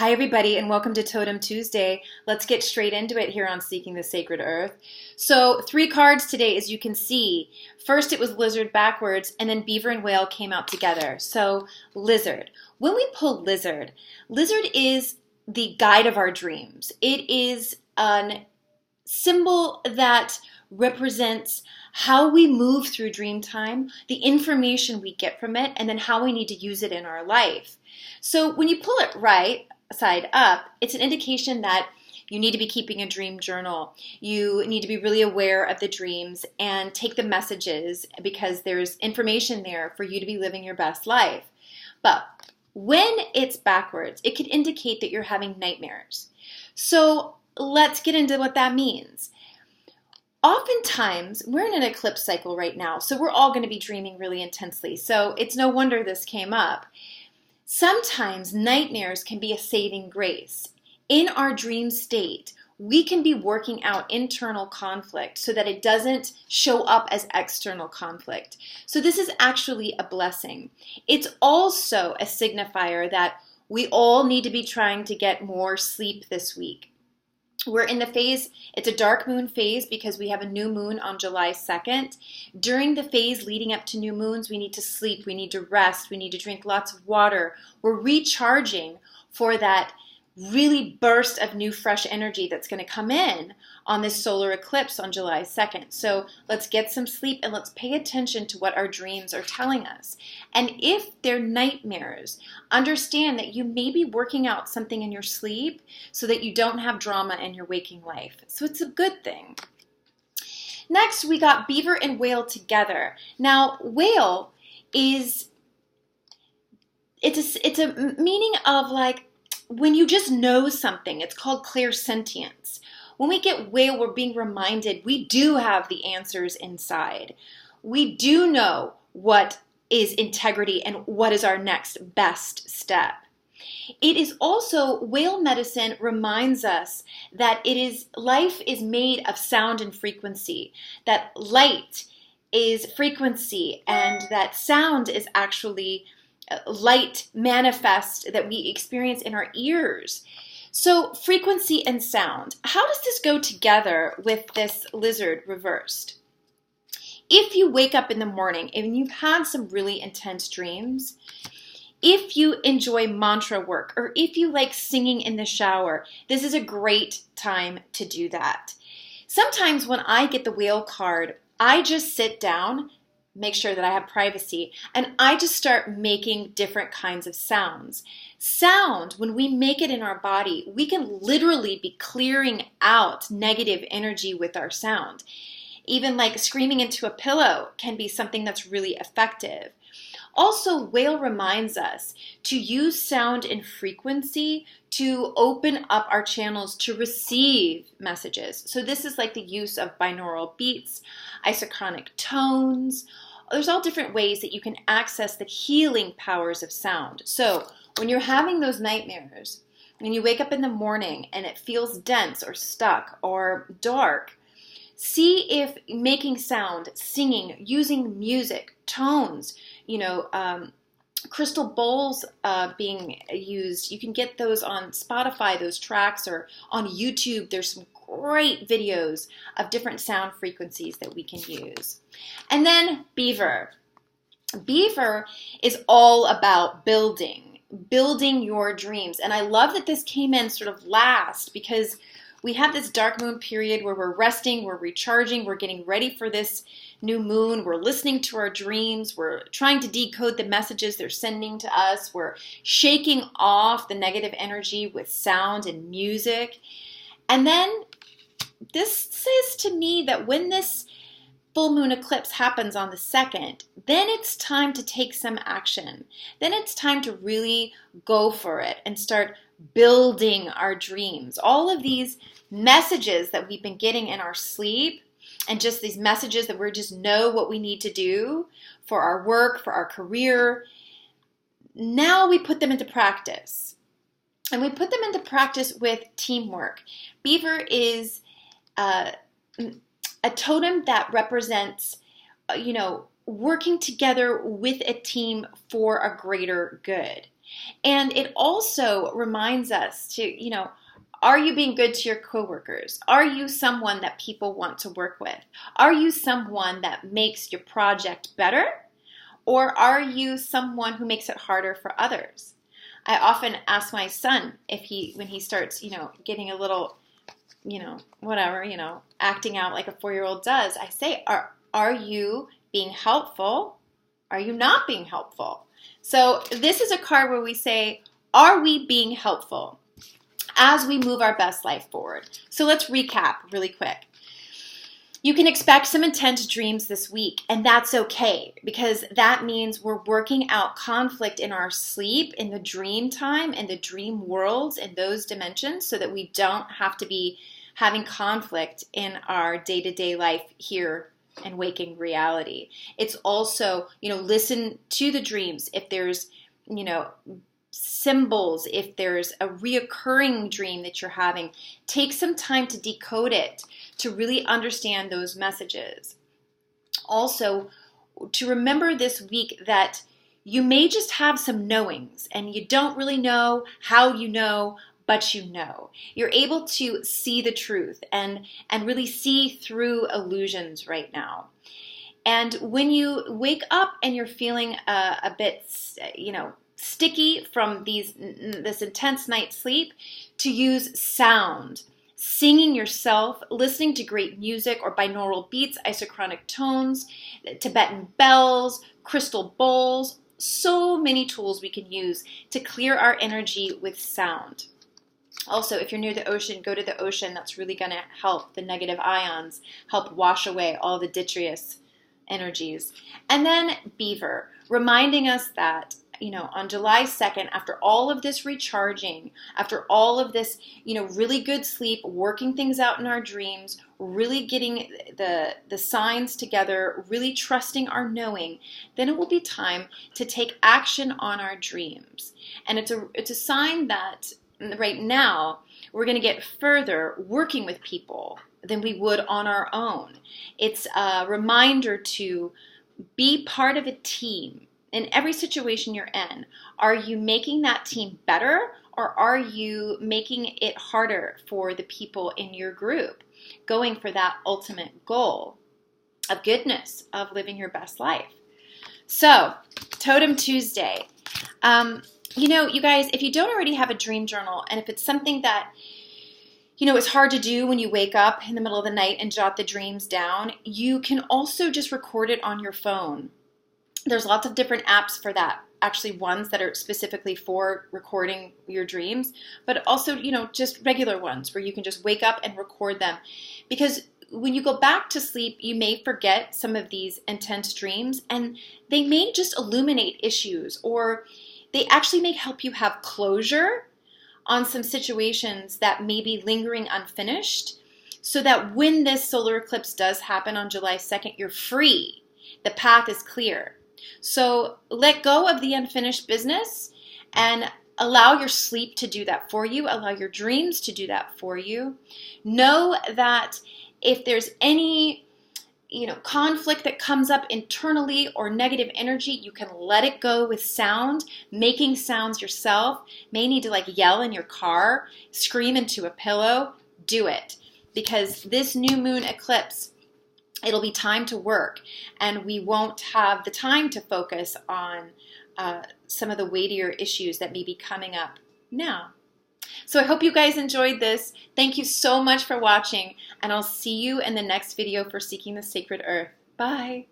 Hi, everybody, and welcome to Totem Tuesday. Let's get straight into it here on Seeking the Sacred Earth. So, 3 cards today, as you can see. First, it was Lizard backwards, and then Beaver and Whale came out together. So, Lizard. When we pull Lizard, Lizard is the guide of our dreams. It is a symbol that represents how we move through dream time, the information we get from it, and then how we need to use it in our life. So when you pull it right side up, it's an indication that you need to be keeping a dream journal. You need to be really aware of the dreams and take the messages because there's information there for you to be living your best life. But when it's backwards, it could indicate that you're having nightmares. So let's get into what that means. Oftentimes, we're in an eclipse cycle right now, so we're all going to be dreaming really intensely. So it's no wonder this came up. Sometimes nightmares can be a saving grace. In our dream state, we can be working out internal conflict so that it doesn't show up as external conflict. So this is actually a blessing. It's also a signifier that we all need to be trying to get more sleep this week. We're in the phase, it's a dark moon phase because we have a new moon on July 2nd. During the phase leading up to new moons, we need to sleep, we need to rest, we need to drink lots of water. We're recharging for that really burst of new fresh energy that's going to come in on this solar eclipse on July 2nd. So let's get some sleep and let's pay attention to what our dreams are telling us. And if they're nightmares, understand that you may be working out something in your sleep so that you don't have drama in your waking life. So it's a good thing. Next, we got Beaver and Whale together. Now, Whale is, it's a meaning of like, when you just know something, it's called clairsentience. When we get Whale, we're being reminded we do have the answers inside. We do know what is integrity and what is our next best step. It is also, Whale medicine reminds us that life is made of sound and frequency, that light is frequency and that sound is actually light manifest that we experience in our ears. So frequency and sound. How does this go together with this lizard reversed? If you wake up in the morning and you've had some really intense dreams, if you enjoy mantra work or if you like singing in the shower, this is a great time to do that. Sometimes when I get the Whale card, I just sit down, make sure that I have privacy, and I just start making different kinds of sounds. Sound, when we make it in our body, we can literally be clearing out negative energy with our sound. Even like screaming into a pillow can be something that's really effective. Also, Whale reminds us to use sound and frequency to open up our channels to receive messages. So this is like the use of binaural beats, isochronic tones. There's all different ways that you can access the healing powers of sound. So when you're having those nightmares, when you wake up in the morning and it feels dense or stuck or dark, see if making sound, singing, using music, tones, crystal bowls being used. You can get those on Spotify, those tracks, or on YouTube. There's some great videos of different sound frequencies that we can use. And then Beaver. Beaver is all about building your dreams. And I love that this came in sort of last because we have this dark moon period where we're resting, we're recharging, we're getting ready for this new moon, we're listening to our dreams, we're trying to decode the messages they're sending to us, we're shaking off the negative energy with sound and music. And then this says to me that when this full moon eclipse happens on the 2nd, then it's time to take some action. Then it's time to really go for it and start building our dreams. All of these messages that we've been getting in our sleep and just these messages that we just know what we need to do for our work, for our career, now we put them into practice. And we put them into practice with teamwork. Beaver is a totem that represents, working together with a team for a greater good. And it also reminds us to, are you being good to your coworkers? Are you someone that people want to work with? Are you someone that makes your project better? Or are you someone who makes it harder for others? I often ask my son when he starts, getting a little, whatever, acting out like a 4-year-old does. I say, are you being helpful? Are you not being helpful? So this is a card where we say, are we being helpful as we move our best life forward? So let's recap really quick. You can expect some intense dreams this week, and that's okay, because that means we're working out conflict in our sleep, in the dream time, in the dream worlds, in those dimensions, so that we don't have to be having conflict in our day-to-day life here and waking reality. It's also, listen to the dreams. If there's, symbols, if there's a reoccurring dream that you're having, take some time to decode it, to really understand those messages. Also, to remember this week that you may just have some knowings and you don't really know how you know, but you know. You're able to see the truth and really see through illusions right now. And when you wake up and you're feeling a bit, sticky from this intense night's sleep, to use sound, singing yourself, listening to great music or binaural beats, isochronic tones, Tibetan bells, crystal bowls, so many tools we can use to clear our energy with sound. Also, if you're near the ocean, go to the ocean. That's really going to help the negative ions, help wash away all the detritus energies. And then Beaver, reminding us that, on July 2nd, after all of this recharging, after all of this, really good sleep, working things out in our dreams, really getting the signs together, really trusting our knowing, then it will be time to take action on our dreams. And it's a sign that right now we're going to get further working with people than we would on our own. It's a reminder to be part of a team in every situation you're in. Are you making that team better, or are you making it harder for the people in your group, going for that ultimate goal of goodness, of living your best life? So, Totem Tuesday. You guys, if you don't already have a dream journal, and if it's something that it's hard to do when you wake up in the middle of the night and jot the dreams down, you can also just record it on your phone. There's lots of different apps for that, actually ones that are specifically for recording your dreams, but also, just regular ones where you can just wake up and record them. Because when you go back to sleep, you may forget some of these intense dreams, and they may just illuminate issues, or they actually may help you have closure on some situations that may be lingering unfinished, so that when this solar eclipse does happen on July 2nd, you're free. The path is clear. So let go of the unfinished business and allow your sleep to do that for you. Allow your dreams to do that for you. Know that if there's any conflict that comes up internally or negative energy, you can let it go with sound, making sounds yourself. May need to yell in your car, scream into a pillow, do it. Because this new moon eclipse, it'll be time to work, and we won't have the time to focus on some of the weightier issues that may be coming up now. So I hope you guys enjoyed this. Thank you so much for watching, and I'll see you in the next video for Seeking the Sacred Earth. Bye.